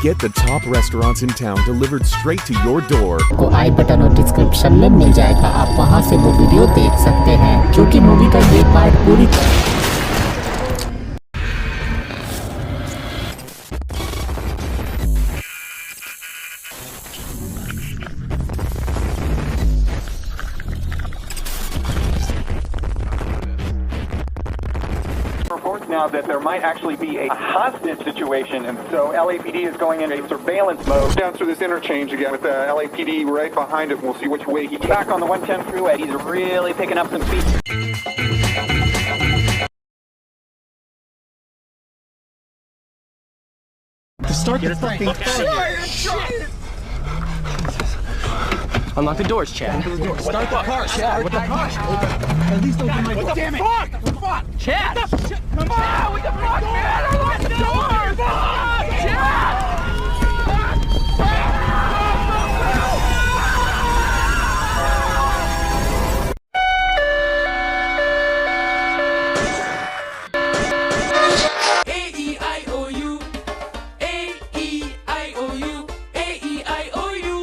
Get the top restaurants in town delivered straight to your door. को आई button और description में मिल जाएगा, आप वहां से वो वीडियो देख सकते हैं, क्योंकि मूवी का ये पार्ट पूरी now that there might actually be a hostage situation, and so LAPD is going into a surveillance mode. Down through this interchange again with the LAPD right behind it. We'll see which way he's back on the 110 freeway. He's really picking up some speed. To start the fucking Shit! Unlock the doors, Chad. Start the car, Chad. What the fuck? At least open my door. Damn it! Fuck! Fuck! Chad! Come on! What the fuck, man? Unlock the door! Fuck! Chad! A-E-I-O-U, A-E-I-O-U, A-E-I-O-U.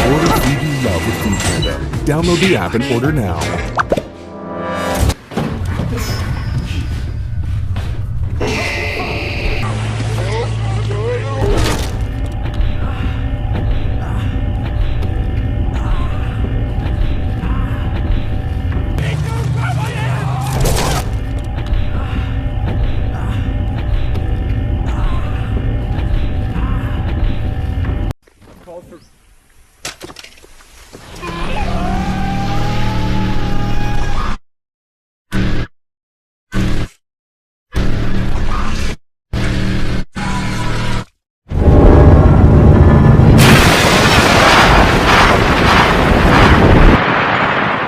Order 3D Love with Food Panda. Download the app and order now.